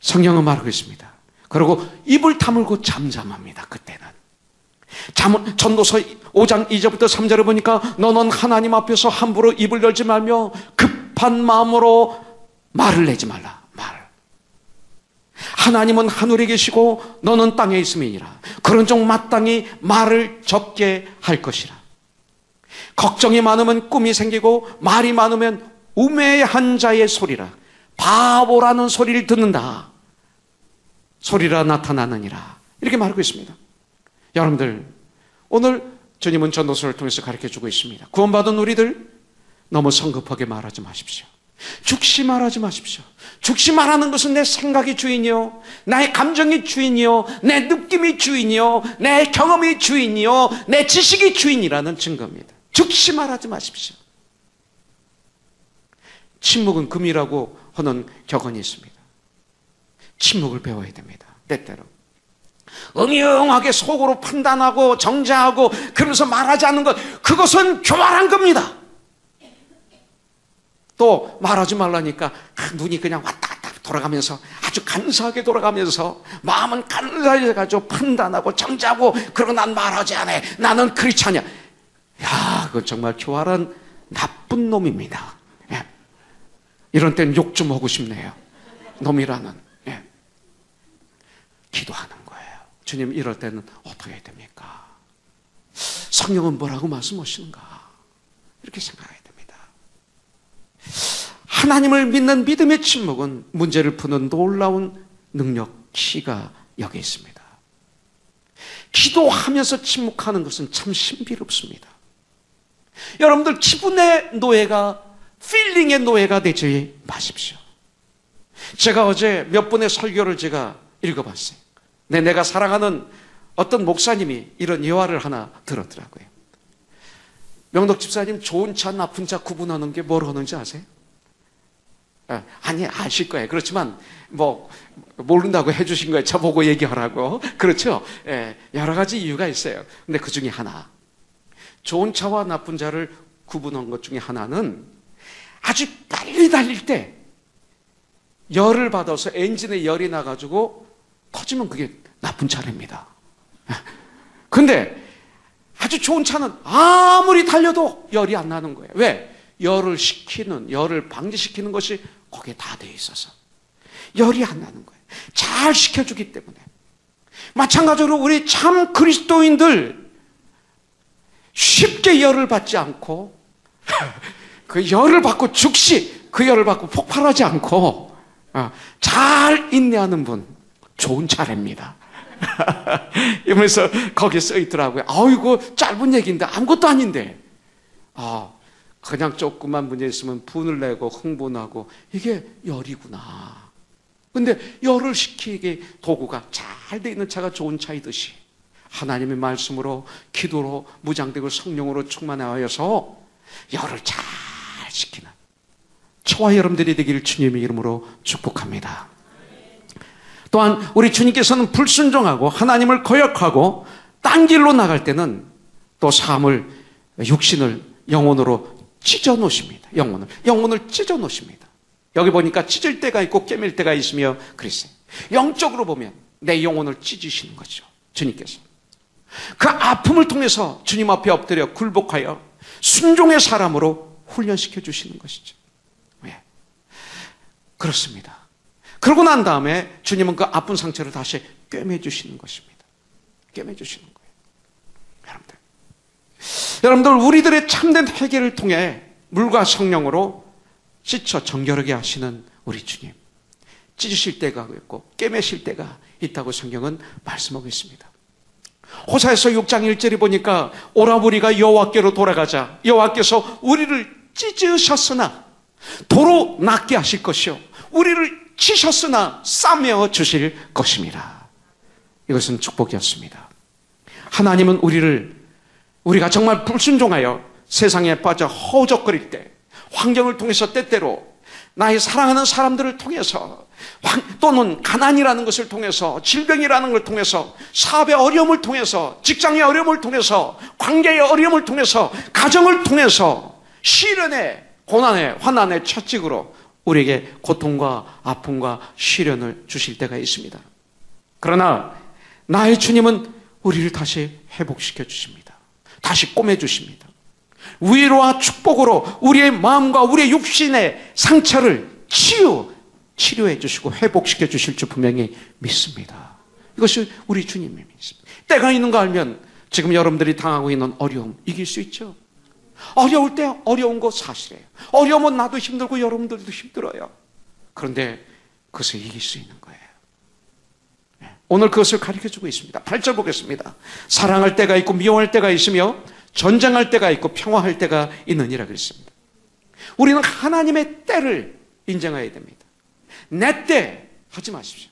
성경은 말하고 있습니다. 그리고 입을 다물고 잠잠합니다. 그때는. 전도서 5장 2절부터 3절을 보니까 너는 하나님 앞에서 함부로 입을 열지 말며 급한 마음으로 말을 내지 말라. 하나님은 하늘에 계시고 너는 땅에 있음이니라. 그런 종 마땅히 말을 적게 할 것이라. 걱정이 많으면 꿈이 생기고 말이 많으면 우매한 자의 소리라. 바보라는 소리를 듣는다. 소리라 나타나느니라. 이렇게 말하고 있습니다. 여러분들, 오늘 주님은 전도서를 통해서 가르쳐주고 있습니다. 구원받은 우리들 너무 성급하게 말하지 마십시오. 죽시 말하지 마십시오. 죽시 말하는 것은 내 생각이 주인이요, 나의 감정이 주인이요, 내 느낌이 주인이요, 내 경험이 주인이요, 내 지식이 주인이라는 증거입니다. 죽시 말하지 마십시오. 침묵은 금이라고 하는 격언이 있습니다. 침묵을 배워야 됩니다. 때때로 응용하게 속으로 판단하고 정죄하고 그러면서 말하지 않는 것, 그것은 교활한 겁니다. 또 말하지 말라니까 눈이 그냥 왔다 갔다 돌아가면서 아주 간사하게 돌아가면서 마음은 간사하게 가지고 판단하고 정죄하고, 그러고 난 말하지 않아, 나는 그렇지 않냐. 야, 그건 정말 교활한 나쁜 놈입니다. 예. 이런 때는 욕 좀 하고 싶네요. 놈이라는. 예. 기도하는 거예요. 주님, 이럴 때는 어떻게 해야 됩니까? 성령은 뭐라고 말씀하시는가? 이렇게 생각해야 됩니다. 하나님을 믿는 믿음의 침묵은 문제를 푸는 놀라운 능력, 키가 여기 있습니다. 기도하면서 침묵하는 것은 참 신비롭습니다. 여러분들, 기분의 노예가, 필링의 노예가 되지 마십시오. 제가 어제 몇 분의 설교를 제가 읽어봤어요. 내가 사랑하는 어떤 목사님이 이런 예화를 하나 들었더라고요. 명덕 집사님, 좋은 차, 나쁜 차 구분하는 게 뭘 하는지 아세요? 아니, 아실 거예요. 그렇지만 모른다고 해주신 거예요. 저보고 얘기하라고. 그렇죠? 예, 여러 가지 이유가 있어요. 근데 그 중에 하나, 좋은 차와 나쁜 차를 구분한 것 중에 하나는 아주 빨리 달릴 때 열을 받아서 엔진에 열이 나가지고 터지면 그게 나쁜 차랍니다. 근데 아주 좋은 차는 아무리 달려도 열이 안 나는 거예요. 왜? 열을 방지시키는 것이 거기에 다 돼 있어서 열이 안 나는 거예요. 잘 식혀주기 때문에. 마찬가지로 우리 참 그리스도인들 쉽게 열을 받지 않고 그 열을 받고 즉시 그 열을 받고 폭발하지 않고 잘 인내하는 분, 좋은 차례입니다. 이러면서 거기에 써 있더라고요. 이거 짧은 얘기인데 아무것도 아닌데 그냥 조금만 문제 있으면 분을 내고 흥분하고, 이게 열이구나. 근데 열을 식히게 도구가 잘 돼 있는 차가 좋은 차이듯이 하나님의 말씀으로, 기도로, 무장되고 성령으로 충만하여서 열을 잘 식히는 저와 여러분들이 되기를 주님의 이름으로 축복합니다. 또한 우리 주님께서는 불순종하고 하나님을 거역하고 딴 길로 나갈 때는 또 삶을, 육신을 영혼으로 찢어 놓으십니다. 영혼을 찢어 놓으십니다. 여기 보니까 찢을 때가 있고 깨밀 때가 있으며 그랬어요. 영적으로 보면 내 영혼을 찢으시는 거죠. 주님께서 그 아픔을 통해서 주님 앞에 엎드려 굴복하여 순종의 사람으로 훈련시켜 주시는 것이죠. 왜? 그렇습니다. 그러고 난 다음에 주님은 그 아픈 상처를 다시 꿰매 주시는 것입니다. 꿰매 주시는 거예요. 여러분들, 우리들의 참된 회개를 통해 물과 성령으로 찢어 정결하게 하시는 우리 주님, 찢으실 때가 있고 꿰매실 때가 있다고 성경은 말씀하고 있습니다. 호사에서 6장 1절에 보니까 오라버리가 여호와께로 돌아가자 여호와께서 우리를 찢으셨으나 도로 낫게 하실 것이요 우리를 치셨으나 싸매어 주실 것입니다. 이것은 축복이었습니다. 하나님은 우리가 정말 불순종하여 세상에 빠져 허우적거릴 때, 환경을 통해서 때때로 나의 사랑하는 사람들을 통해서, 또는 가난이라는 것을 통해서, 질병이라는 걸 통해서, 사업의 어려움을 통해서, 직장의 어려움을 통해서, 관계의 어려움을 통해서, 가정을 통해서 시련에, 고난에, 환난에 채찍으로 우리에게 고통과 아픔과 시련을 주실 때가 있습니다. 그러나 나의 주님은 우리를 다시 회복시켜 주십니다. 다시 꼬매 주십니다. 위로와 축복으로 우리의 마음과 우리의 육신의 상처를 치료해 주시고 회복시켜 주실 줄 분명히 믿습니다. 이것이 우리 주님의 믿습니다. 때가 있는 거 알면 지금 여러분들이 당하고 있는 어려움 이길 수 있죠. 어려울 때 어려운 거 사실이에요. 어려우면 나도 힘들고 여러분들도 힘들어요. 그런데 그것을 이길 수 있는 거예요. 오늘 그것을 가르쳐주고 있습니다. 8절 보겠습니다. 사랑할 때가 있고 미워할 때가 있으며 전쟁할 때가 있고 평화할 때가 있느니라 그랬습니다. 우리는 하나님의 때를 인정해야 됩니다. 내 때 하지 마십시오.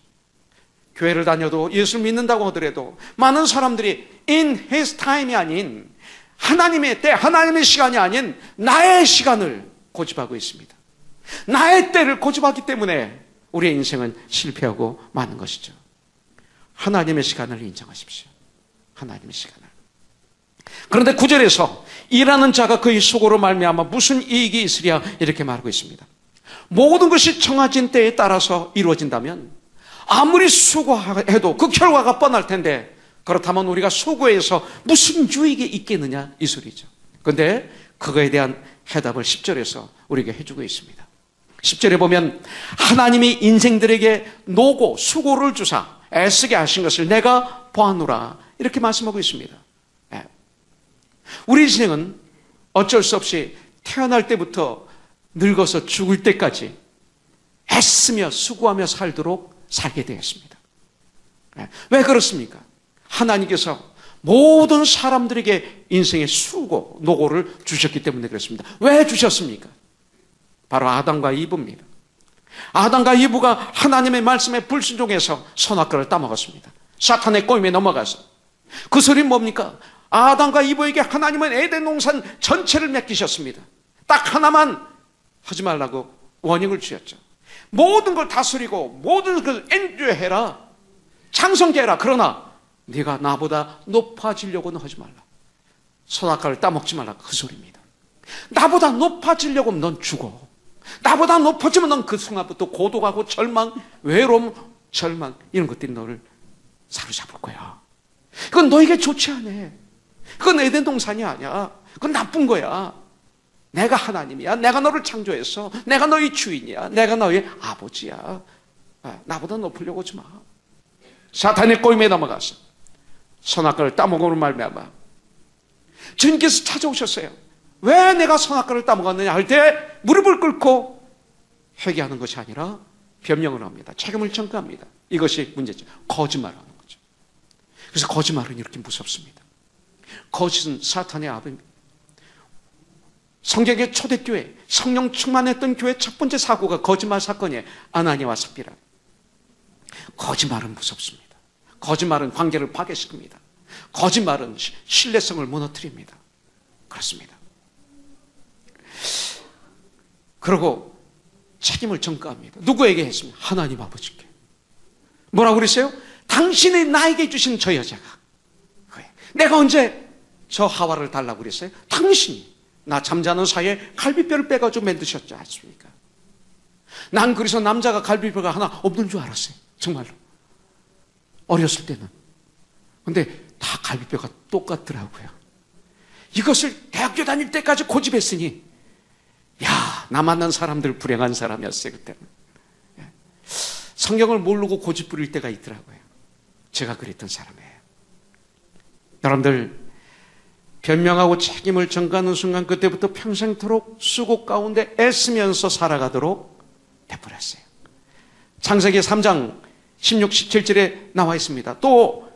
교회를 다녀도 예수를 믿는다고 하더라도 많은 사람들이 in his time이 아닌 하나님의 때, 하나님의 시간이 아닌 나의 시간을 고집하고 있습니다. 나의 때를 고집하기 때문에 우리의 인생은 실패하고 마는 것이죠. 하나님의 시간을 인정하십시오. 하나님의 시간을. 그런데 9절에서 일하는 자가 그의 수고로 말미암아 무슨 이익이 있으랴 이렇게 말하고 있습니다. 모든 것이 정해진 때에 따라서 이루어진다면 아무리 수고해도 그 결과가 뻔할 텐데 그렇다면 우리가 수고해서 무슨 유익이 있겠느냐 이 소리죠. 그런데 그거에 대한 해답을 10절에서 우리에게 해주고 있습니다. 10절에 보면 하나님이 인생들에게 노고 수고를 주사 애쓰게 하신 것을 내가 보아노라 이렇게 말씀하고 있습니다. 우리 인생은 어쩔 수 없이 태어날 때부터 늙어서 죽을 때까지 애쓰며 수고하며 살도록 살게 되었습니다. 왜 그렇습니까? 하나님께서 모든 사람들에게 인생의 수고, 노고를 주셨기 때문에 그렇습니다. 왜 주셨습니까? 바로 아담과 이브입니다. 아담과 이브가 하나님의 말씀에 불순종해서 선악과를 따먹었습니다. 사탄의 꼬임에 넘어가서. 그 소리는 뭡니까? 아담과 이브에게 하나님은 에덴 동산 전체를 맡기셨습니다. 딱 하나만 하지 말라고 원인을 주셨죠. 모든 걸 다스리고 모든 걸 엔조해라. 창성케해라. 그러나 네가 나보다 높아지려고는 하지 말라. 선악과를 따먹지 말라. 그 소리입니다. 나보다 높아지려고 하면 넌 죽어. 나보다 높아지면 넌 그 순간부터 고독하고 절망, 외로움, 절망 이런 것들이 너를 사로잡을 거야. 그건 너에게 좋지 않아. 그건 에덴 동산이 아니야. 그건 나쁜 거야. 내가 하나님이야. 내가 너를 창조했어. 내가 너의 주인이야. 내가 너의 아버지야. 나보다 높으려고 하지 마. 사탄의 꼬임에 넘어가서 선악과를 따먹음으로 말미암아 주님께서 찾아오셨어요. 왜 내가 선악과를 따먹었느냐 할 때 무릎을 꿇고 회개하는 것이 아니라 변명을 합니다. 책임을 전가합니다. 이것이 문제죠. 거짓말하는 거죠. 그래서 거짓말은 이렇게 무섭습니다. 거짓은 사탄의 아버입니다. 성경의 초대교회, 성령 충만했던 교회 첫 번째 사고가 거짓말 사건이에요. 아나니아와 삽비라. 거짓말은 무섭습니다. 거짓말은 관계를 파괴시킵니다. 거짓말은 신뢰성을 무너뜨립니다. 그렇습니다. 그리고 책임을 전가합니다. 누구에게 했습니까? 하나님 아버지께. 뭐라고 그랬어요? 당신이 나에게 주신 저 여자가. 내가 언제 저 하와를 달라고 그랬어요? 당신이 나 잠자는 사이에 갈비뼈를 빼가지고 만드셨지 않습니까? 난 그래서 남자가 갈비뼈가 하나 없는 줄 알았어요. 정말로. 어렸을 때는. 근데 다 갈비뼈가 똑같더라고요. 이것을 대학교 다닐 때까지 고집했으니 야, 나 만난 사람들 불행한 사람이었어요. 그때는. 성경을 모르고 고집 부릴 때가 있더라고요. 제가 그랬던 사람이에요. 여러분들 변명하고 책임을 전가하는 순간 그때부터 평생토록 수고 가운데 애쓰면서 살아가도록 되버렸어요. 창세기 3장 16, 17절에 나와 있습니다. 또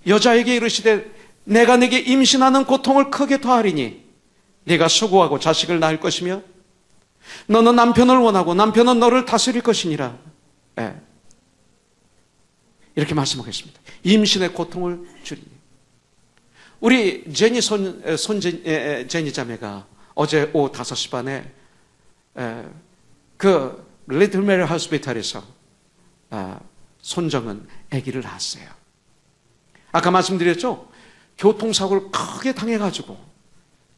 여자에게 이르시되 내가 네게 임신하는 고통을 크게 더하리니 네가 수고하고 자식을 낳을 것이며 너는 남편을 원하고 남편은 너를 다스릴 것이니라. 네. 이렇게 말씀하겠습니다. 임신의 고통을 줄이니. 우리 제니 제니 자매가 어제 오후 5시 반에 그 리틀 메리 호스피탈에서 손정은 아기를 낳았어요. 아까 말씀드렸죠? 교통사고를 크게 당해가지고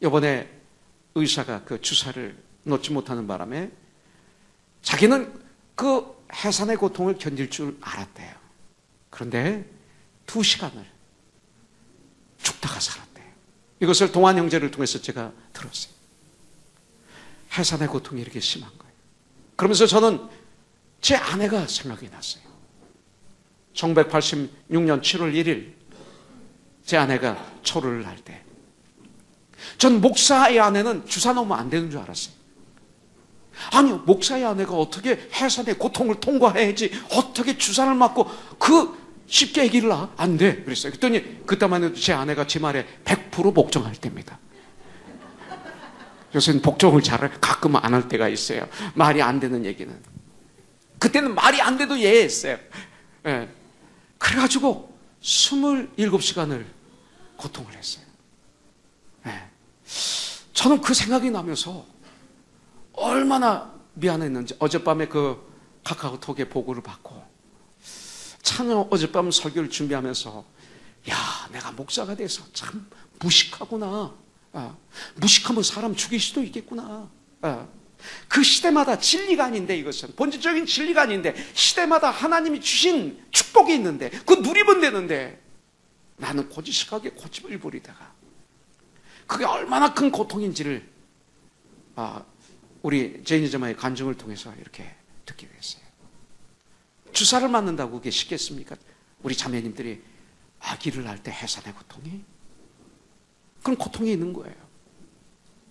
이번에 의사가 그 주사를 놓지 못하는 바람에 자기는 그 해산의 고통을 견딜 줄 알았대요. 그런데 2시간을 죽다가 살았대요. 이것을 동안 형제를 통해서 제가 들었어요. 해산의 고통이 이렇게 심한 거예요. 그러면서 저는 제 아내가 생각이 났어요. 1986년 7월 1일 제 아내가 초를 날 때, 전 목사의 아내는 주사 놓으면 안 되는 줄 알았어요. 아니요, 목사의 아내가 어떻게 해산의 고통을 통과해야지 어떻게 주사를 맞고 쉽게 아기를 낳아? 안 돼. 그랬어요. 그랬더니 그때만 해도 제 아내가 제 말에 100% 복종할 때입니다. 요새는 복종을 가끔 안 할 때가 있어요. 말이 안 되는 얘기는. 그때는 말이 안 돼도 예했어요. 예. 그래가지고 27시간을 고통을 했어요. 예. 저는 그 생각이 나면서 얼마나 미안했는지, 어젯밤에 그 카카오톡에 보고를 받고 찬양 어젯밤 설교를 준비하면서, 야, 내가 목사가 돼서 참 무식하구나. 무식하면 사람 죽일 수도 있겠구나. 그 시대마다 진리가 아닌데, 이것은 본질적인 진리가 아닌데, 시대마다 하나님이 주신 축복이 있는데 그거 누리면 되는데, 나는 고지식하게 고집을 부리다가 그게 얼마나 큰 고통인지를 우리 제니저마의 간증을 통해서 이렇게 듣게 됐어요. 주사를 맞는다고 그게 쉽겠습니까? 우리 자매님들이 아기를 낳을 때 해산의 고통이? 그런 고통이 있는 거예요.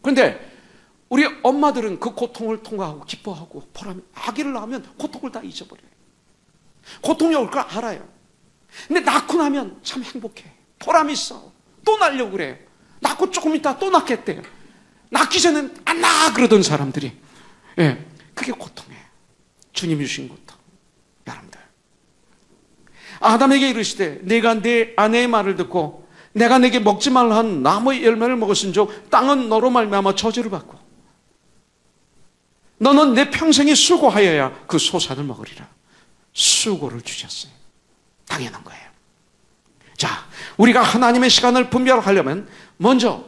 그런데 우리 엄마들은 그 고통을 통과하고 기뻐하고 보람이, 아기를 낳으면 고통을 다 잊어버려요. 고통이 올 걸 알아요. 근데 낳고 나면 참 행복해. 보람 있어. 또 낳으려고 그래요. 낳고 조금 있다 또 낳겠대요. 낳기 전엔 안 낳아 그러던 사람들이, 예, 그게 고통이에요. 주님이 주신 고통. 여러분들, 아담에게 이르시되 네가 네 아내의 말을 듣고 내가 내게 먹지 말라 한 나무의 열매를 먹었은즉 땅은 너로 말미암아 저주를 받고 너는 내 평생에 수고하여야 그 소산을 먹으리라. 수고를 주셨어요. 당연한 거예요. 자, 우리가 하나님의 시간을 분별하려면 먼저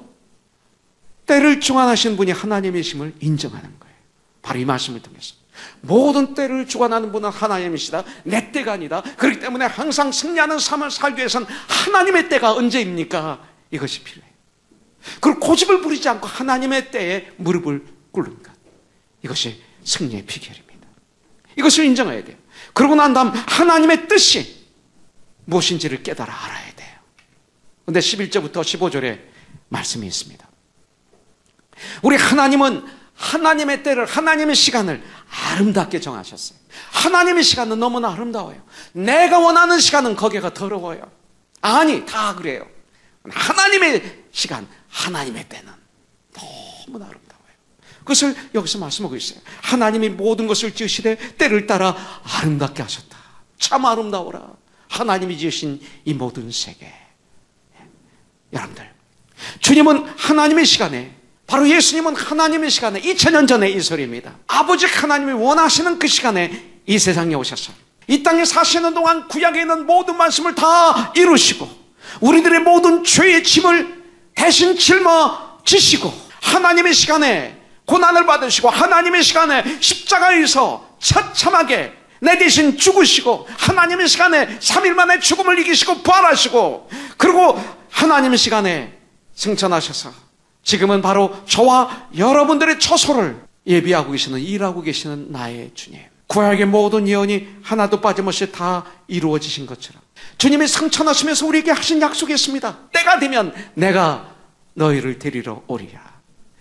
때를 주관하신 분이 하나님이심을 인정하는 거예요. 바로 이 말씀을 통해서 모든 때를 주관하는 분은 하나님이시다. 내 때가 아니다. 그렇기 때문에 항상 승리하는 삶을 살기 위해서는 하나님의 때가 언제입니까? 이것이 필요해요. 그리고 고집을 부리지 않고 하나님의 때에 무릎을 꿇는 것, 이것이 승리의 비결입니다. 이것을 인정해야 돼요. 그러고 난 다음 하나님의 뜻이 무엇인지를 깨달아 알아야 돼요. 그런데 11절부터 15절에 말씀이 있습니다. 우리 하나님은 하나님의 때를, 하나님의 시간을 아름답게 정하셨어요. 하나님의 시간은 너무나 아름다워요. 내가 원하는 시간은 거기가 더러워요. 아니, 다 그래요. 하나님의 시간, 하나님의 때는 너무나 아름다워요. 그것을 여기서 말씀하고 있어요. 하나님이 모든 것을 지으시되 때를 따라 아름답게 하셨다. 참 아름다워라. 하나님이 지으신 이 모든 세계. 여러분들, 주님은 하나님의 시간에, 바로 예수님은 하나님의 시간에, 2000년 전의 이 소리입니다. 아버지 하나님이 원하시는 그 시간에 이 세상에 오셔서 이 땅에 사시는 동안 구약에 있는 모든 말씀을 다 이루시고 우리들의 모든 죄의 짐을 대신 짊어지시고 하나님의 시간에 고난을 받으시고 하나님의 시간에 십자가에서 처참하게 내 대신 죽으시고 하나님의 시간에 3일 만에 죽음을 이기시고 부활하시고, 그리고 하나님의 시간에 승천하셔서 지금은 바로 저와 여러분들의 처소를 예비하고 계시는, 일하고 계시는 나의 주님. 구약의 모든 예언이 하나도 빠짐없이 다 이루어지신 것처럼 주님이 승천하시면서 우리에게 하신 약속이 있습니다. 때가 되면 내가 너희를 데리러 오리라.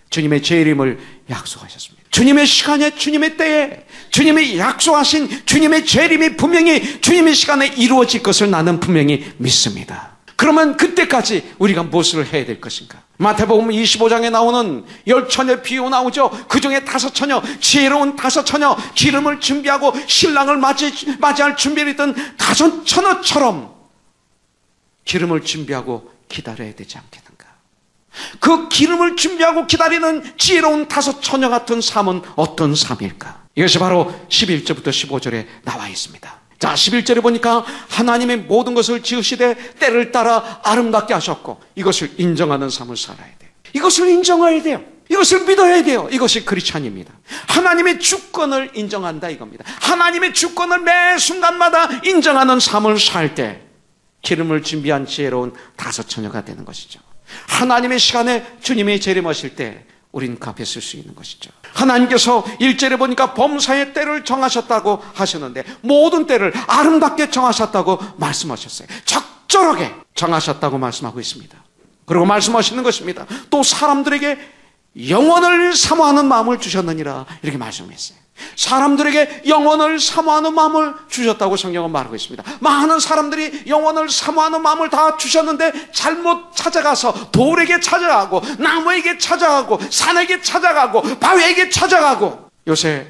주님의 재림을 약속하셨습니다. 주님의 시간에, 주님의 때에 주님이 약속하신 주님의 재림이 분명히 주님의 시간에 이루어질 것을 나는 분명히 믿습니다. 그러면 그때까지 우리가 무엇을 해야 될 것인가? 마태복음 25장에 나오는 10처녀 비유 나오죠. 그 중에 5처녀, 지혜로운 5처녀, 기름을 준비하고 신랑을 맞이할 준비를 했던 5처녀처럼 기름을 준비하고 기다려야 되지 않겠는가? 그 기름을 준비하고 기다리는 지혜로운 5처녀 같은 삶은 어떤 삶일까? 이것이 바로 11절부터 15절에 나와 있습니다. 자, 11절에 보니까 하나님의 모든 것을 지으시되 때를 따라 아름답게 하셨고 이것을 인정하는 삶을 살아야 돼요. 이것을 인정해야 돼요. 이것을 믿어야 돼요. 이것이 크리스찬입니다. 하나님의 주권을 인정한다 이겁니다. 하나님의 주권을 매 순간마다 인정하는 삶을 살 때 기름을 준비한 지혜로운 다섯 처녀가 되는 것이죠. 하나님의 시간에 주님이 재림하실 때 우린 그 앞에 쓸 수 있는 것이죠. 하나님께서 1절에 보니까 범사의 때를 정하셨다고 하셨는데 모든 때를 아름답게 정하셨다고 말씀하셨어요. 적절하게 정하셨다고 말씀하고 있습니다. 그리고 말씀하시는 것입니다. 또 사람들에게 영원을 사모하는 마음을 주셨느니라 이렇게 말씀했어요. 사람들에게 영원을 사모하는 마음을 주셨다고 성경은 말하고 있습니다. 많은 사람들이 영원을 사모하는 마음을 다 주셨는데 잘못 찾아가서 돌에게 찾아가고 나무에게 찾아가고 산에게 찾아가고 바위에게 찾아가고, 요새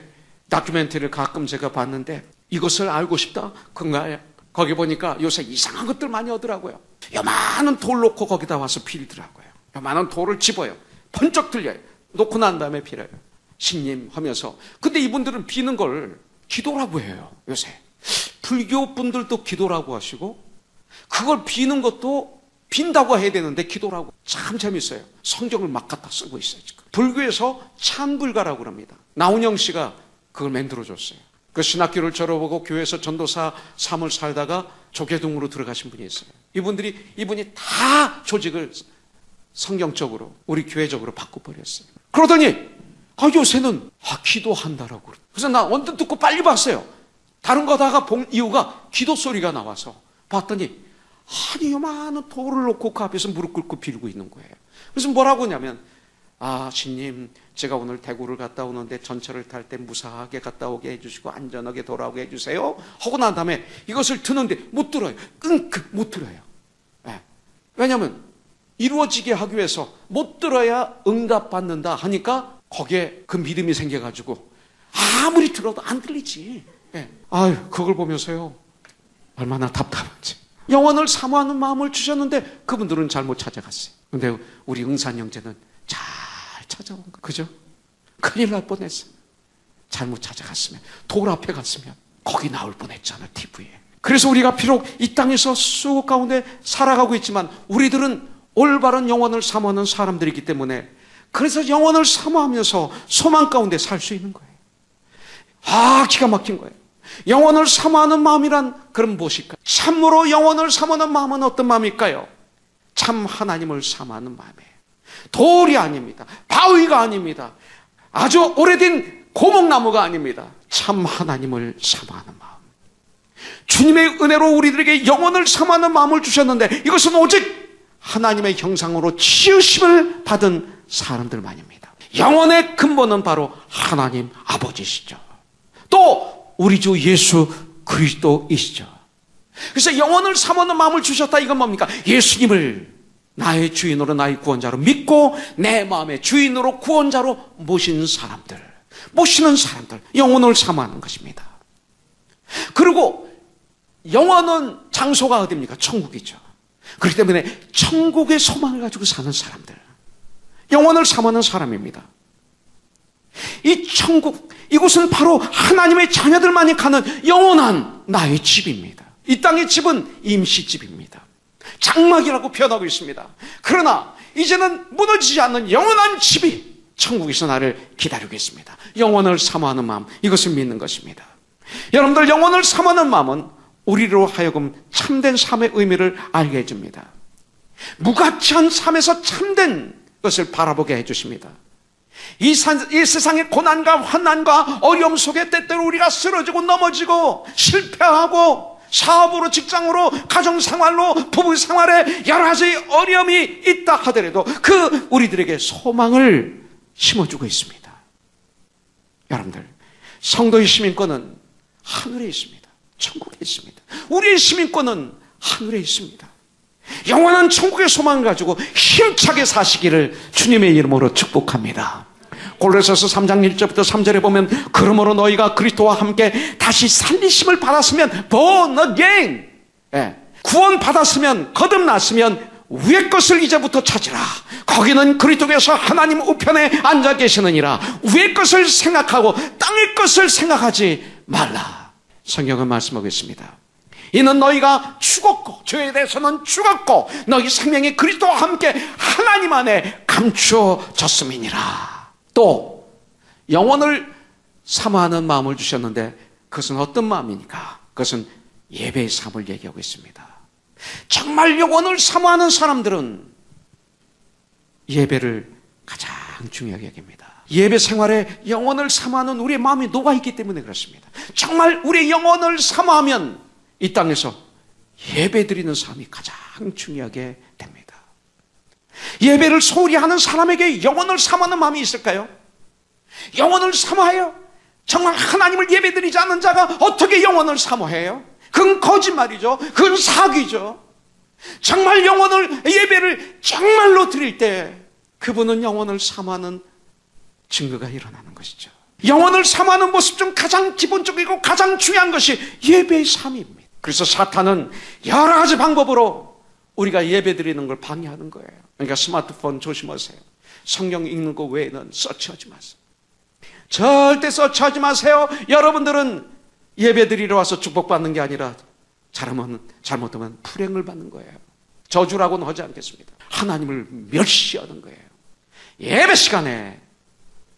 다큐멘터리를 가끔 제가 봤는데 이것을 알고 싶다? 그런가요? 거기 보니까 요새 이상한 것들 많이 하더라고요. 요만한 돌 놓고 거기다 와서 빌더라고요. 요만한 돌을 집어요. 번쩍 들려요. 놓고 난 다음에 빌어요. 신님 하면서. 근데 이분들은 비는 걸 기도라고 해요. 요새 불교 분들도 기도라고 하시고 그걸 비는 것도 빈다고 해야 되는데 기도라고. 참 재밌어요. 성경을 막 갖다 쓰고 있어요. 지금 불교에서 찬불가라고 합니다. 나훈영 씨가 그걸 만들어줬어요. 그 신학교를 졸업하고 교회에서 전도사 삶을 살다가 조계동으로 들어가신 분이 있어요. 이분이 다 조직을 성경적으로 우리 교회적으로 바꿔버렸어요. 그러더니 요새는 기도한다라고. 그래서 나 언뜻 듣고 빨리 봤어요. 다른 거 다가 본 이유가 기도 소리가 나와서 봤더니 요만한 돌을 놓고 그 앞에서 무릎 꿇고 빌고 있는 거예요. 그래서 뭐라고 하냐면 신님, 제가 오늘 대구를 갔다 오는데 전철을 탈 때 무사하게 갔다 오게 해주시고 안전하게 돌아오게 해주세요 하고 난 다음에 이것을 드는데 못 들어요. 끙끙 못 들어요. 네. 왜냐하면 이루어지게 하기 위해서 못 들어야 응답받는다 하니까 거기에 그 믿음이 생겨가지고 아무리 들어도 안 들리지. 네. 그걸 보면서요 얼마나 답답한지. 영원을 사모하는 마음을 주셨는데 그분들은 잘못 찾아갔어요. 근데 우리 응산 형제는 잘 찾아온 거. 그죠? 큰일 날 뻔했어. 잘못 찾아갔으면, 돌 앞에 갔으면 거기 나올 뻔했잖아, TV에. 그래서 우리가 비록 이 땅에서 수고 가운데 살아가고 있지만 우리들은 올바른 영원을 사모하는 사람들이기 때문에 그래서 영원을 사모하면서 소망 가운데 살 수 있는 거예요. 기가 막힌 거예요. 영원을 사모하는 마음이란 그럼 무엇일까요? 참으로 영원을 사모하는 마음은 어떤 마음일까요? 참 하나님을 사모하는 마음이에요. 돌이 아닙니다. 바위가 아닙니다. 아주 오래된 고목나무가 아닙니다. 참 하나님을 사모하는 마음. 주님의 은혜로 우리들에게 영원을 사모하는 마음을 주셨는데 이것은 오직 하나님의 형상으로 지으심을 받은 사람들만입니다. 영원의 근본은 바로 하나님 아버지시죠. 또 우리 주 예수 그리스도이시죠. 그래서 영원을 사모하는 마음을 주셨다. 이건 뭡니까? 예수님을 나의 주인으로 나의 구원자로 믿고 내 마음의 주인으로 구원자로 모시는 사람들, 영원을 사모하는 것입니다. 그리고 영원은 장소가 어디입니까? 천국이죠. 그렇기 때문에 천국의 소망을 가지고 사는 사람들, 영원을 사모하는 사람입니다. 이 천국, 이곳은 바로 하나님의 자녀들만이 가는 영원한 나의 집입니다. 이 땅의 집은 임시집입니다. 장막이라고 표현하고 있습니다. 그러나 이제는 무너지지 않는 영원한 집이 천국에서 나를 기다리고 있습니다. 영원을 사모하는 마음, 이것을 믿는 것입니다. 여러분들, 영원을 사모하는 마음은 우리로 하여금 참된 삶의 의미를 알게 해줍니다. 무가치한 삶에서 참된 것을 바라보게 해주십니다. 이 세상의 고난과 환난과 어려움 속에 때때로 우리가 쓰러지고 넘어지고 실패하고 사업으로, 직장으로, 가정생활로, 부부생활에 여러 가지 어려움이 있다 하더라도 그 우리들에게 소망을 심어주고 있습니다. 여러분들, 성도의 시민권은 하늘에 있습니다. 천국에 있습니다. 우리의 시민권은 하늘에 있습니다. 영원한 천국의 소망을 가지고 힘차게 사시기를 주님의 이름으로 축복합니다. 골로새서 3장 1절부터 3절에 보면 그러므로 너희가 그리스도와 함께 다시 살리심을 받았으면 born again, 구원 받았으면, 거듭났으면 위의 것을 이제부터 찾으라. 거기는 그리스도께서 하나님 우편에 앉아 계시느니라. 위의 것을 생각하고 땅의 것을 생각하지 말라. 성경은 말씀하고 있습니다. 이는 너희가 죽었고, 죄에 대해서는 죽었고, 너희 생명이 그리스도와 함께 하나님 안에 감추어졌음이니라. 또 영혼을 사모하는 마음을 주셨는데 그것은 어떤 마음이니까? 그것은 예배의 삶을 얘기하고 있습니다. 정말 영혼을 사모하는 사람들은 예배를 가장 중요하게 여깁니다. 예배 생활에 영혼을 사모하는 우리의 마음이 녹아있기 때문에 그렇습니다. 정말 우리의 영혼을 사모하면 이 땅에서 예배 드리는 삶이 가장 중요하게 됩니다. 예배를 소홀히 하는 사람에게 영혼을 사모하는 마음이 있을까요? 영혼을 사모해요? 정말 하나님을 예배 드리지 않는 자가 어떻게 영혼을 사모해요? 그건 거짓말이죠. 그건 사기죠. 정말 영혼을, 예배를 정말로 드릴 때 그분은 영혼을 사모하는 증거가 일어나는 것이죠. 영혼을 사모하는 모습 중 가장 기본적이고 가장 중요한 것이 예배의 삶입니다. 그래서 사탄은 여러 가지 방법으로 우리가 예배 드리는 걸 방해하는 거예요. 그러니까 스마트폰 조심하세요. 성경 읽는 거 외에는 서치하지 마세요. 절대 서치하지 마세요. 여러분들은 예배 드리러 와서 축복받는 게 아니라 잘못하면 불행을 받는 거예요. 저주라고는 하지 않겠습니다. 하나님을 멸시하는 거예요. 예배 시간에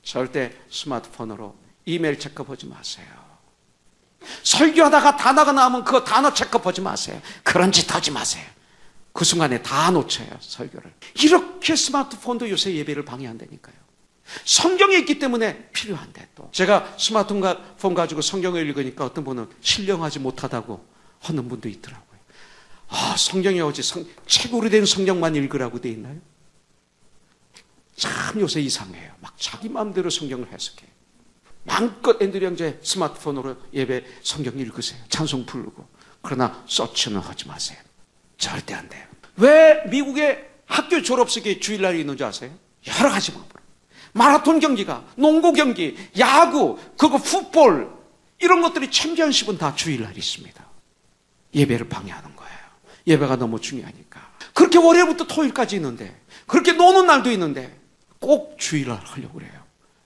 절대 스마트폰으로 이메일 체크하지 마세요. 설교하다가 단어가 나오면 그 단어 체크하지 마세요. 그런 짓 하지 마세요. 그 순간에 다 놓쳐요, 설교를. 이렇게 스마트폰도 요새 예배를 방해한다니까요. 성경에 있기 때문에 필요한데 또. 제가 스마트폰 가지고 성경을 읽으니까 어떤 분은 신령하지 못하다고 하는 분도 있더라고요. 성경이 어찌 책으로 된 성경만 읽으라고 돼 있나요? 참 요새 이상해요. 막 자기 마음대로 성경을 해석해요. 마음껏 앤드류 형제 스마트폰으로 예배 성경 읽으세요. 찬송 부르고. 그러나 서치는 하지 마세요. 절대 안 돼요. 왜 미국의 학교 졸업식이 주일날이 있는지 아세요? 여러 가지 방법으로. 마라톤 경기가, 농구 경기, 야구, 그리고 풋볼 이런 것들이 챔피언십은 다 주일날이 있습니다. 예배를 방해하는 거예요. 예배가 너무 중요하니까. 그렇게 월요일부터 토요일까지 있는데, 그렇게 노는 날도 있는데 꼭 주일날 하려고 그래요.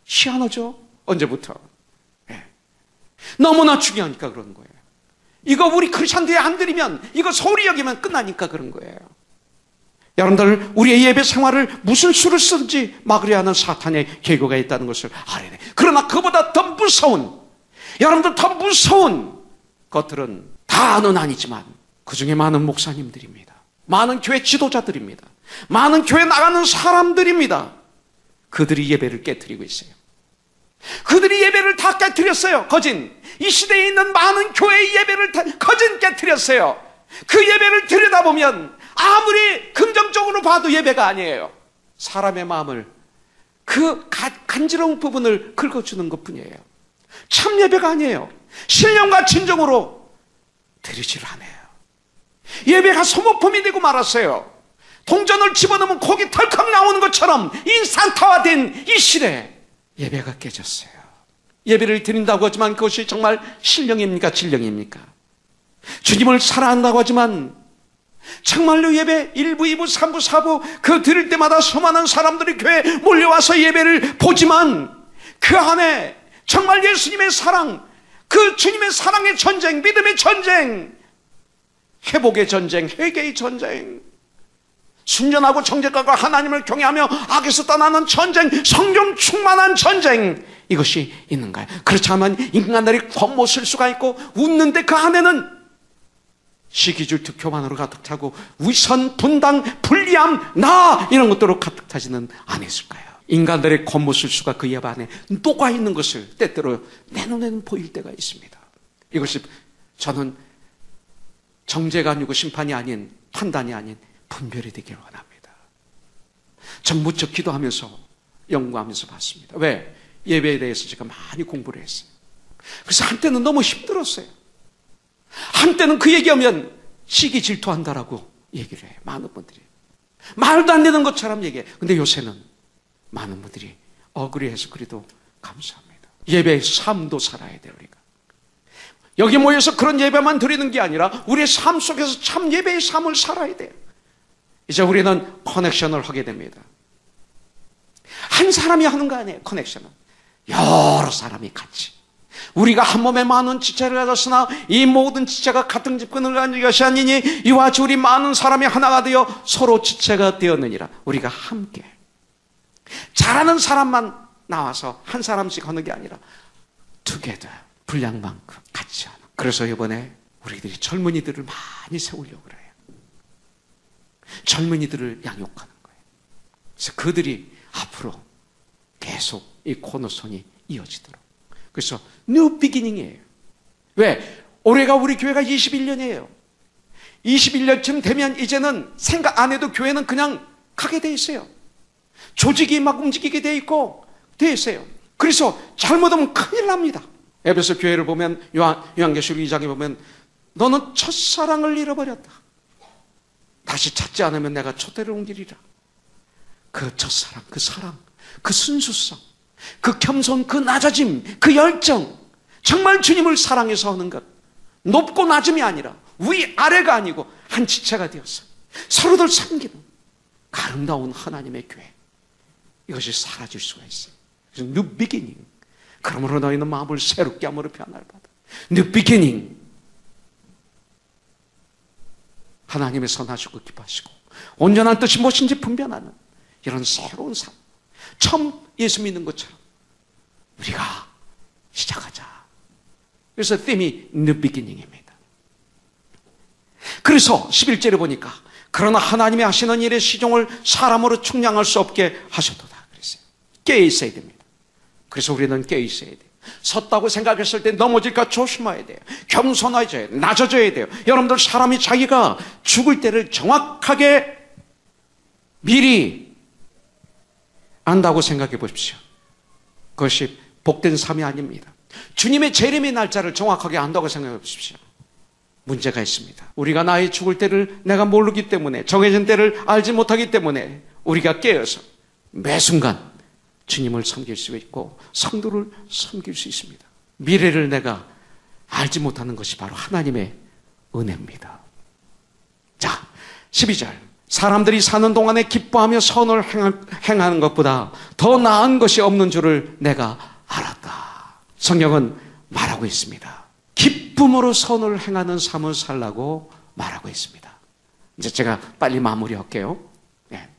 희한하죠? 언제부터? 네. 너무나 중요하니까 그러는 거예요. 이거 우리 크리스찬들이 안 드리면, 이거 소홀히 여기면 끝나니까 그런 거예요. 여러분들, 우리의 예배 생활을 무슨 수를 쓰든지 막으려 하는 사탄의 계교가 있다는 것을 알아야 돼요. 그러나 그보다 더 무서운, 여러분들 더 무서운 것들은 다는 아니지만 그 중에 많은 목사님들입니다. 많은 교회 지도자들입니다. 많은 교회 나가는 사람들입니다. 그들이 예배를 깨트리고 있어요. 그들이 예배를 다 깨트렸어요. 거진. 이 시대에 있는 많은 교회의 예배를 다 거진 깨트렸어요. 그 예배를 들여다보면 아무리 긍정적으로 봐도 예배가 아니에요. 사람의 마음을, 그 간지러운 부분을 긁어주는 것뿐이에요. 참 예배가 아니에요. 신령과 진정으로 드리지를 않아요. 예배가 소모품이 되고 말았어요. 동전을 집어넣으면 고기 털컥 나오는 것처럼 인스탄타화된 이 시대에 예배가 깨졌어요. 예배를 드린다고 하지만 그것이 정말 신령입니까? 진령입니까? 주님을 사랑한다고 하지만 정말로 예배 1부, 2부, 3부, 4부 그 드릴 때마다 수많은 사람들이 교회에 몰려와서 예배를 보지만 그 안에 정말 예수님의 사랑, 그 주님의 사랑의 전쟁, 믿음의 전쟁, 회복의 전쟁, 회개의 전쟁, 순전하고 정직하고 하나님을 경외하며 악에서 떠나는 전쟁, 성령 충만한 전쟁, 이것이 있는가요? 그렇지 않으면 인간들이 겉모쓸 수가 있고 웃는데 그 안에는 시기질투 교만으로 가득 차고 위선, 분당, 불리함, 나 이런 것들로 가득 차지는 않았을까요? 인간들의 겉모술 수가 그 예배 안에 녹아 있는 것을 때때로 내 눈에는 보일 때가 있습니다. 이것이 저는 정죄가 아니고 심판이 아닌, 판단이 아닌 분별이 되기를 원합니다. 전 무척 기도하면서 연구하면서 봤습니다. 왜? 예배에 대해서 제가 많이 공부를 했어요. 그래서 한때는 너무 힘들었어요. 한때는 그 얘기하면 시기 질투한다라고 얘기를 해요. 많은 분들이. 말도 안 되는 것처럼 얘기해요. 근데 요새는 많은 분들이 억울해해서 그래도 감사합니다. 예배의 삶도 살아야 돼요, 우리가. 여기 모여서 그런 예배만 드리는 게 아니라 우리의 삶 속에서 참 예배의 삶을 살아야 돼요. 이제 우리는 커넥션을 하게 됩니다. 한 사람이 하는 거 아니에요, 커넥션은. 여러 사람이 같이. 우리가 한 몸에 많은 지체를 가졌으나 이 모든 지체가 같은 집근을 가진 것이 아니니 이와 같이 우리 많은 사람이 하나가 되어 서로 지체가 되었느니라. 우리가 함께 잘하는 사람만 나와서 한 사람씩 하는 게 아니라 together, 분량만큼 같이 하는. 그래서 이번에 우리들이 젊은이들을 많이 세우려고 그래요. 젊은이들을 양육하는 거예요. 그래서 그들이 앞으로 계속 이 코너손이 이어지도록. 그래서 new beginning이에요. 왜? 올해가 우리 교회가 21년이에요. 21년쯤 되면 이제는 생각 안 해도 교회는 그냥 가게 돼 있어요. 조직이 막 움직이게 돼 있고 돼 있어요. 그래서 잘못하면 큰일 납니다. 에베소 교회를 보면 요한계시록 2장에 보면 너는 첫사랑을 잃어버렸다. 다시 찾지 않으면 내가 초대를 옮기리라. 그 첫사랑, 그 사랑, 그 순수성, 그 겸손, 그 낮아짐, 그 열정, 정말 주님을 사랑해서 하는 것, 높고 낮음이 아니라 위아래가 아니고 한 지체가 되어서 서로들 섬기는 아름다운 하나님의 교회, 이것이 사라질 수가 있어요. 그래서 new beginning. 그러므로 너희는 마음을 새롭게 함으로 변화를 받아. new beginning. 하나님의 선하시고 기뻐하시고 온전한 뜻이 무엇인지 분별하는 이런 새로운 삶, 처음 예수 믿는 것처럼 우리가 시작하자. 그래서 them이 new beginning입니다. 그래서 11절에 보니까 그러나 하나님이 하시는 일의 시종을 사람으로 측량할 수 없게 하셨도다 그랬어요. 깨어 있어야 됩니다. 그래서 우리는 깨어 있어야 돼요. 섰다고 생각했을 때 넘어질까 조심해야 돼요. 겸손해져야 돼요. 낮아져야 돼요. 여러분들, 사람이 자기가 죽을 때를 정확하게 미리 안다고 생각해 보십시오. 그것이 복된 삶이 아닙니다. 주님의 재림의 날짜를 정확하게 안다고 생각해 보십시오. 문제가 있습니다. 우리가 나의 죽을 때를 내가 모르기 때문에, 정해진 때를 알지 못하기 때문에 우리가 깨어서 매 순간 주님을 섬길 수 있고 성도를 섬길 수 있습니다. 미래를 내가 알지 못하는 것이 바로 하나님의 은혜입니다. 자, 12절. 사람들이 사는 동안에 기뻐하며 선을 행하는 것보다 더 나은 것이 없는 줄을 내가 알았다. 성경은 말하고 있습니다. 기쁨으로 선을 행하는 삶을 살라고 말하고 있습니다. 이제 제가 빨리 마무리할게요. 네.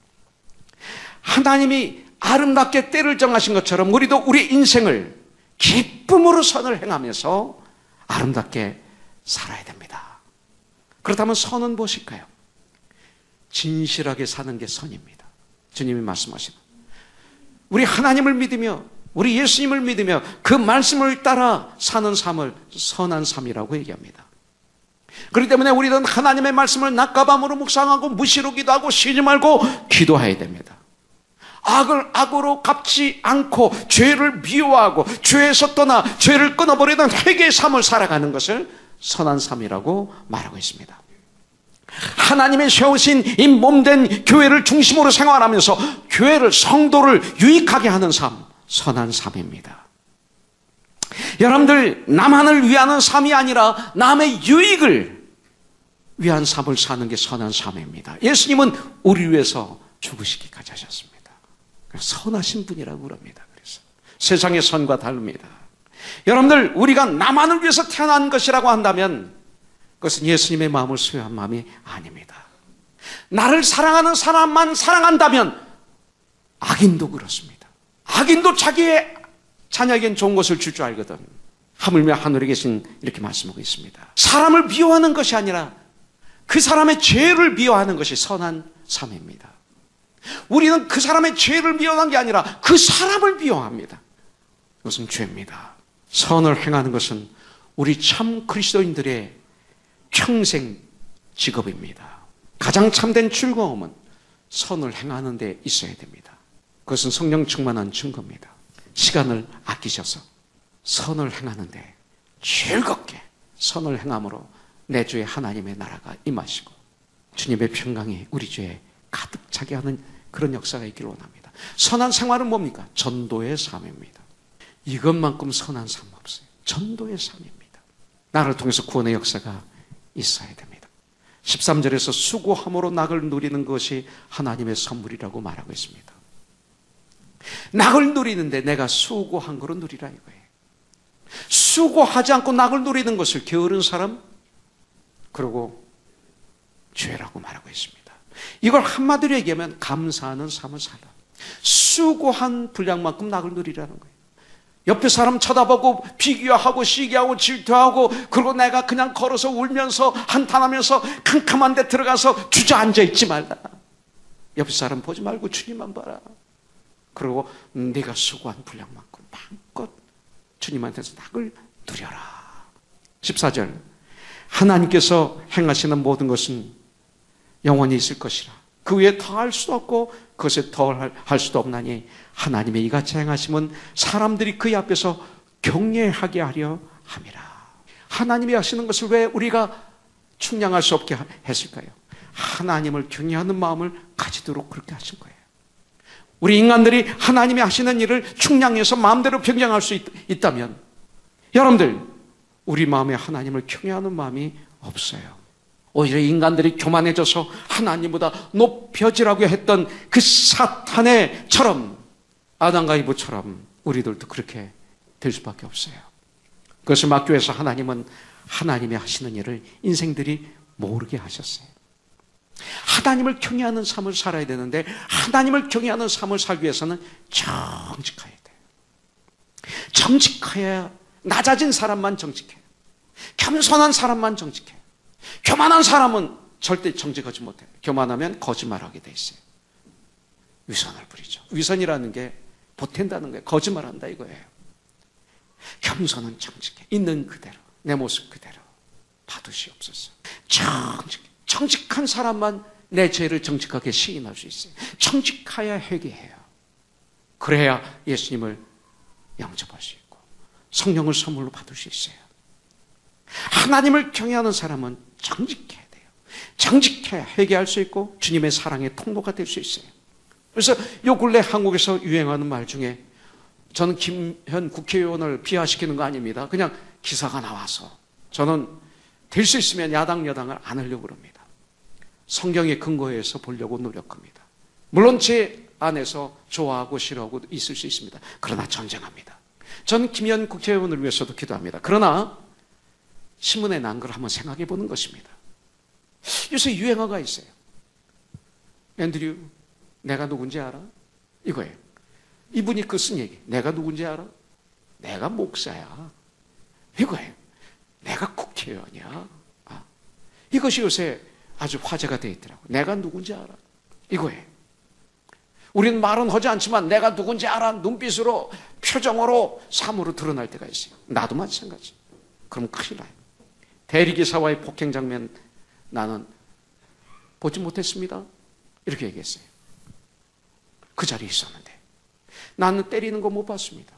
하나님이 아름답게 때를 정하신 것처럼 우리도 우리 인생을 기쁨으로 선을 행하면서 아름답게 살아야 됩니다. 그렇다면 선은 무엇일까요? 진실하게 사는 게 선입니다. 주님이 말씀하시는, 우리 하나님을 믿으며 우리 예수님을 믿으며 그 말씀을 따라 사는 삶을 선한 삶이라고 얘기합니다. 그렇기 때문에 우리는 하나님의 말씀을 낮과 밤으로 묵상하고 무시로 기도하고 쉬지 말고 기도해야 됩니다. 악을 악으로 갚지 않고 죄를 미워하고 죄에서 떠나 죄를 끊어버리는 회개의 삶을 살아가는 것을 선한 삶이라고 말하고 있습니다. 하나님의 세우신 이 몸된 교회를 중심으로 생활하면서 교회를, 성도를 유익하게 하는 삶, 선한 삶입니다. 여러분들, 나만을 위하는 삶이 아니라 남의 유익을 위한 삶을 사는 게 선한 삶입니다. 예수님은 우리 위해서 죽으시기까지 하셨습니다. 선하신 분이라고 그럽니다. 그래서 세상의 선과 다릅니다. 여러분들, 우리가 나만을 위해서 태어난 것이라고 한다면 그것은 예수님의 마음을 수여한 마음이 아닙니다. 나를 사랑하는 사람만 사랑한다면 악인도 그렇습니다. 악인도 자기의 자녀에겐 좋은 것을 줄 줄 알거든. 하물며 하늘에 계신, 이렇게 말씀하고 있습니다. 사람을 미워하는 것이 아니라 그 사람의 죄를 미워하는 것이 선한 삶입니다. 우리는 그 사람의 죄를 미워하는 게 아니라 그 사람을 미워합니다. 이것은 죄입니다. 선을 행하는 것은 우리 참 그리스도인들의 평생 직업입니다. 가장 참된 즐거움은 선을 행하는 데 있어야 됩니다. 그것은 성령 충만한 증거입니다. 시간을 아끼셔서 선을 행하는데 즐겁게 선을 행함으로 내 주의 하나님의 나라가 임하시고 주님의 평강이 우리 주에 가득 차게 하는 그런 역사가 있기를 원합니다. 선한 생활은 뭡니까? 전도의 삶입니다. 이것만큼 선한 삶 없어요. 전도의 삶입니다. 나를 통해서 구원의 역사가 있어야 됩니다. 13절에서 수고함으로 낙을 누리는 것이 하나님의 선물이라고 말하고 있습니다. 낙을 누리는데 내가 수고한 거로 누리라 이거예요. 수고하지 않고 낙을 누리는 것을 게으른 사람, 그리고 죄라고 말하고 있습니다. 이걸 한마디로 얘기하면 감사하는 삶을 살아. 수고한 분량만큼 낙을 누리라는 거예요. 옆에 사람 쳐다보고 비교하고 시기하고 질투하고, 그리고 내가 그냥 걸어서 울면서 한탄하면서 캄캄한 데 들어가서 주저앉아 있지 말라. 옆에 사람 보지 말고 주님만 봐라. 그리고 네가 수고한 분량만큼 마음껏 주님한테서 낙을 누려라. 14절, 하나님께서 행하시는 모든 것은 영원히 있을 것이라. 그 위에 더할 수도 없고 그것에 더할 수도 없나니 하나님의 이같이 행하심은 사람들이 그의 앞에서 경외하게 하려 함이라. 하나님이 하시는 것을 왜 우리가 충량할 수 없게 했을까요? 하나님을 경외하는 마음을 가지도록 그렇게 하신 거예요. 우리 인간들이 하나님이 하시는 일을 충량해서 마음대로 변경할 수 있다면, 여러분들, 우리 마음에 하나님을 경외하는 마음이 없어요. 오히려 인간들이 교만해져서 하나님보다 높여지라고 했던 그 사탄의 처럼, 아담과 이브처럼 우리들도 그렇게 될 수밖에 없어요. 그것을 막기 위해서 하나님은 하나님이 하시는 일을 인생들이 모르게 하셨어요. 하나님을 경외하는 삶을 살아야 되는데, 하나님을 경외하는 삶을 살기 위해서는 정직해야 돼요. 정직해야, 낮아진 사람만 정직해요. 겸손한 사람만 정직해요. 교만한 사람은 절대 정직하지 못해요. 교만하면 거짓말하게 돼 있어요. 위선을 부리죠. 위선이라는 게 보탠다는 거예요. 거짓말한다 이거예요. 겸손은 정직해. 있는 그대로, 내 모습 그대로 받으시옵소서. 정직한 사람만 내 죄를 정직하게 시인할 수 있어요. 정직해야 회개해요. 그래야 예수님을 영접할 수 있고 성령을 선물로 받을 수 있어요. 하나님을 경외하는 사람은 정직해야 돼요. 정직해야 회개할 수 있고 주님의 사랑의 통로가 될 수 있어요. 그래서 요 근래 한국에서 유행하는 말 중에, 저는 김현 국회의원을 비하시키는 거 아닙니다. 그냥 기사가 나와서 저는 될 수 있으면 야당 여당을 안 하려고 그럽니다. 성경의 근거에서 보려고 노력합니다. 물론 제 안에서 좋아하고 싫어하고 있을 수 있습니다. 그러나 전쟁합니다. 저는 김현 국회의원을 위해서도 기도합니다. 그러나 신문에 난 걸 한번 생각해 보는 것입니다. 요새 유행어가 있어요. 앤드류, 내가 누군지 알아? 이거예요. 이분이 그 쓴 얘기. 내가 누군지 알아? 내가 목사야. 이거예요. 내가 국회의원이야. 이것이 요새 아주 화제가 되어 있더라고요. 내가 누군지 알아? 이거예요. 우리는 말은 하지 않지만 내가 누군지 알아. 눈빛으로, 표정으로, 삶으로 드러날 때가 있어요. 나도 마찬가지. 그럼 큰일 나요. 대리기사와의 폭행 장면 나는 보지 못했습니다. 이렇게 얘기했어요. 그 자리에 있었는데 나는 때리는 거 못 봤습니다.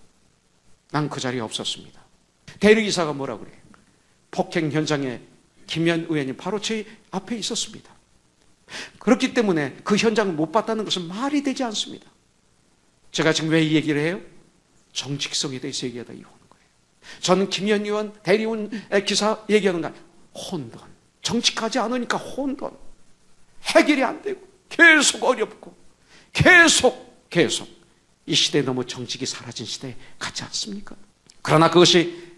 난 그 자리에 없었습니다. 대리기사가 뭐라고 그래요? 폭행 현장에 김현 의원이 바로 제 앞에 있었습니다. 그렇기 때문에 그 현장을 못 봤다는 것은 말이 되지 않습니다. 제가 지금 왜 이 얘기를 해요? 정직성에 대해서 얘기하다 이거는 거예요. 저는 김현 의원 대리운 기사 얘기하는 거 아니에요. 혼돈. 정직하지 않으니까 혼돈. 해결이 안 되고 계속 어렵고 계속 이 시대에 너무 정직이 사라진 시대에 같지 않습니까? 그러나 그것이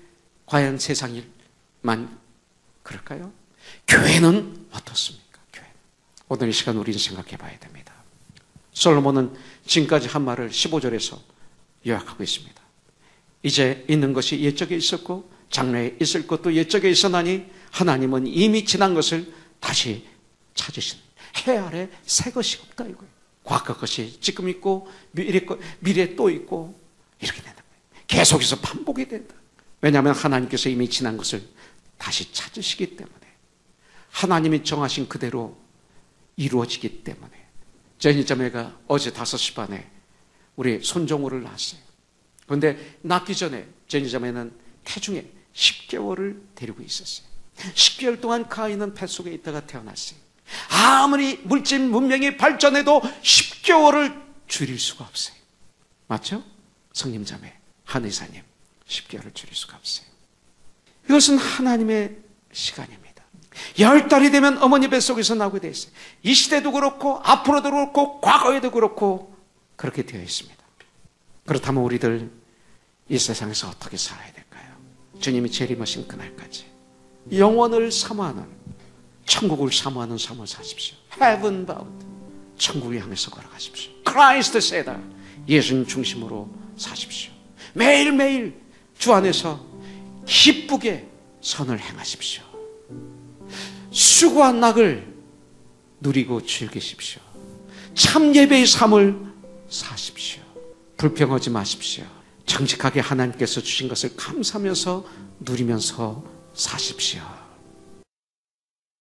과연 세상 일만 그럴까요? 교회는 어떻습니까? 교회. 오늘 이 시간 우리는 생각해 봐야 됩니다. 솔로몬은 지금까지 한 말을 15절에서 요약하고 있습니다. 이제 있는 것이 옛적에 있었고 장래에 있을 것도 옛적에 있었나니 하나님은 이미 지난 것을 다시 찾으신, 해 아래 새 것이 없다 이거예요. 과거 것이 지금 있고 미래 또 있고 이렇게 된다. 계속해서 반복이 된다. 왜냐하면 하나님께서 이미 지난 것을 다시 찾으시기 때문에, 하나님이 정하신 그대로 이루어지기 때문에. 제니자매가 어제 5시 반에 우리 손종호를 낳았어요. 그런데 낳기 전에 제니자매는 태중에 10개월을 데리고 있었어요. 10개월 동안 그 아이는 뱃속에 있다가 태어났어요. 아무리 물질 문명이 발전해도 10개월을 줄일 수가 없어요. 맞죠? 성님자매, 한의사님, 10개월을 줄일 수가 없어요. 이것은 하나님의 시간입니다. 10달이 되면 어머니 뱃속에서 나오게 되어 있어요. 이 시대도 그렇고 앞으로도 그렇고 과거에도 그렇고 그렇게 되어 있습니다. 그렇다면 우리들 이 세상에서 어떻게 살아야 될까요? 주님이 재림하신 그날까지 영원을 사모하는, 천국을 사모하는 삶을 사십시오. Heaven bound, 천국을 향해서 걸어가십시오. Christ center. 예수님 중심으로 사십시오. 매일매일 주 안에서 기쁘게 선을 행하십시오. 수고한 낙을 누리고 즐기십시오. 참 예배의 삶을 사십시오. 불평하지 마십시오. 정직하게 하나님께서 주신 것을 감사하면서 누리면서 사십시오.